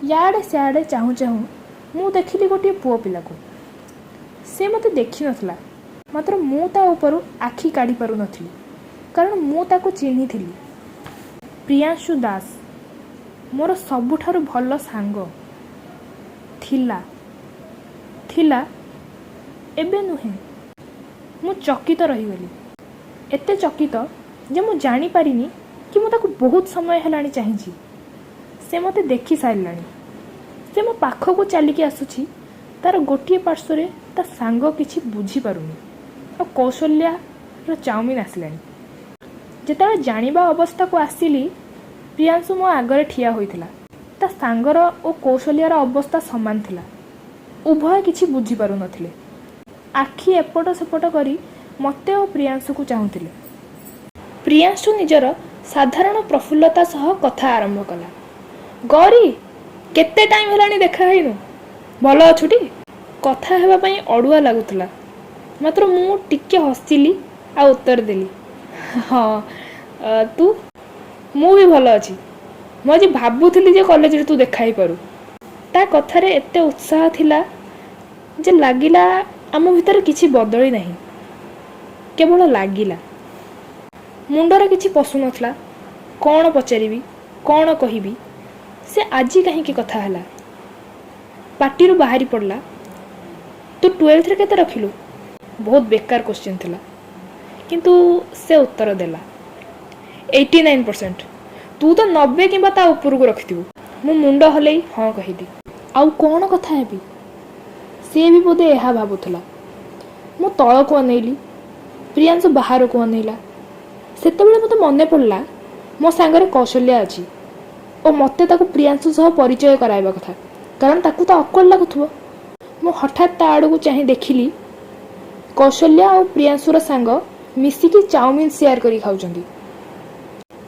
याडे सियाडे चाहूँ चाहूँ मु देखिली गोटे पुओ पिला को। से मते देखि नथला, मात्र मु ता ऊपर आखि काढ़ी पारु नथली, कारण मु ताको चिन्ही थिली। प्रियांशु दास मोर सबुठारु भल सांग थिला थिला एबे नुहे। मु चकित रहीगली, एते चकित जे मु जानी पारिनी कि मु ताको बहुत समय हेलाणी चाहिछि। से मते देखि सारलाणी, से मो पाखको चलिकी आसुछि। तार गोटे पार्श्व ता सांग किछि बुझी पारुनी आ कौशल्या रो चाउमिन आसलाणी। जेता जानिबा अवस्था को आसिली, प्रियांशु मो आगरे ठिया होइथिला। ता सांगर ओ कौशल्यार अवस्था समान थिला। उभय किछि बुझी पारु नथिले, आखि एपट सेपट करी मते ओ प्रियांशु को चाहुथिले। प्रियांशु निजर साधारण प्रफुल्लता सह कथा आरंभ कला। गौरी, केते टाइम हेलानी देखा हैनु, भल अछुटी? कथा हेबा पई अडुआ लागुतला, मात्र मु टिके हसिली आ उत्तर देली, हाँ तू? मु भी भल अछि। मु आज भाबुथिली जे कॉलेज रे तू देखाई पारु। ता कथारे एते उत्साह थिला जे लागिला आम भितर किछि बदली नाही, केवल लागिला। मुंडरे किछि पसु नथला, कौन पचारिबी कौन कहिबी। से आजी कहीं कथा है पार्टी बाहरी पड़ला, तू 12th रे केते रखिलु? बहुत बेकार क्वेश्चन थिला, किंतु से उत्तर देला 89%। तू तो 90 किंबा ता ऊपर को रखिथिबु। मु मुंड हलेई हाँ कहिदी। आउ कौन कथा हेबी? से भी बोधे एहा भाबुथला। मु तळ को अनेइली, प्रियांशु बाहर को अनेइला। सेतेबेले मते मने पड़ला मो सांगरे कौशल्या अछि और मते ताको प्रियांशु सह परिचय कराइबा कथा, कारण ताको तो अकल लागुथबो। मु हठात ता आड़ को चाहि देखिली कौशल्या और प्रियांशुर सांग मिसिकी चाउमिन शेयर करी खाउचंदी।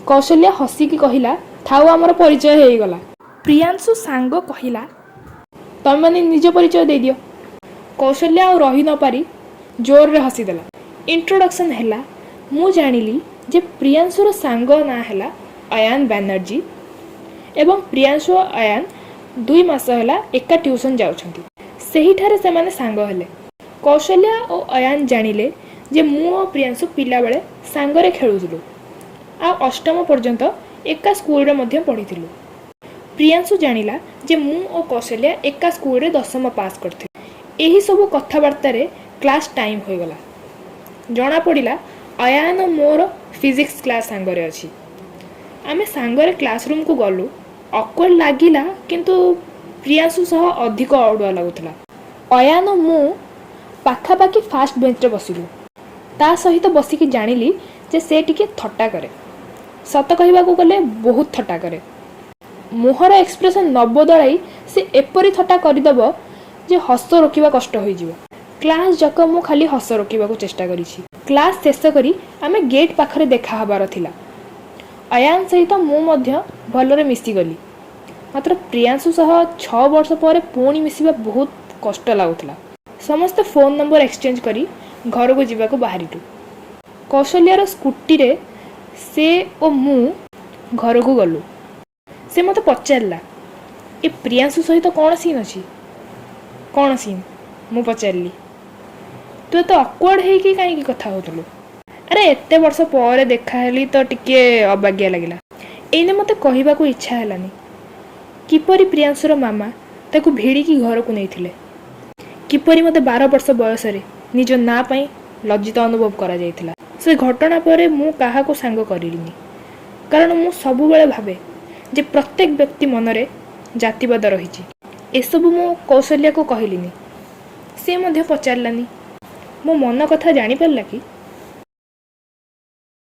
कौशल्या हसी की कहिला, थाउ हमर परिचय हेई गला। प्रियांशु सांग कहिला, तम माने निज परिचय दे दियो। कौशल्या और रही न पारी जोर रे हसी देला। इंट्रोडक्शन हैला। मु जानिली जे प्रियांशुर सांग ना हैला अयान बैनर्जी एवं प्रियांशु और अयान 2 मास हैला एका ट्यूशन जाउछंती। सेही ठारे से माने सांग हेले। कौशल्या और अयान जानिले जे मु और प्रियांशु पिला बेले सांगरे खेलुथुलु आ अष्टम पर्यंत एका स्कूल रे मध्य पढ़िथिलु। प्रियांशु जानिला जे मु और कौशल्या एका स्कूल रे 10th पास करथिलु। एही सब कथाबार्ता रे क्लास टाइम होई गला। जणा पड़िला अयान मोर फिजिक्स क्लास सांगरे अछि। आमे सांगरे क्लासरूम को गलु। ऑकवर्ड लागिला, किंतु प्रियांशु सह अधिक अडुआ लागुथला। अयान मु पाखापाखि फास्ट बेंच रे बसिलु। ता सहित बसिकी जानिली जे से टिके थट्टा करे। सत कहिबा को गले बहुत थट्टा करे। मुहर एक्सप्रेशन न बदलाई से एपरी थट्टा करिदब जे हस रोकिबा कष्ट होई जिवो। क्लास जक मु खाली हस रोकिबा को चेष्टा करिछि। क्लास शेष करी आमे गेट पाखरे देखा हबार थिला। अयान सहित मु मध्य भलरे मिसी गली, मात्र प्रियांशु सह 6 वर्ष पर पुणी मिसिबा बहुत कष्ट लागुथला। समस्त फोन नंबर एक्सचेंज करी घर को जीवा को बाहरिलु। कौशल्यार स्कूटी रे से ओ मु घर को गलु। से मते पचारला, ए प्रियांशु सहित कौन सीन अछि? कौन सीन? मु पचारली। तू तो ऑकवर्ड है कि काई की कथा होतलु? अरे एते वर्ष पर देखा हेली तो टिके अबाग्या लागिला। एने मते कहिबा को इच्छा हेलानी किपरि प्रियांशुर मामा ताकू भिड़िकी घर को नैथिले, किपरि मते 12 वर्ष बयस रे निज ना पई लज्जित अनुभव करा जायथिला। से घटना पर मु काहा को सांग करिलिनी, कारण मु सबु बेले भाबे जे प्रत्येक व्यक्ति मनरे जातिवाद रहिछि। एसबु मु कौशल्या को कहिलिनी। से मध्य पचारलानी। मो मन कथा जानी पारला कि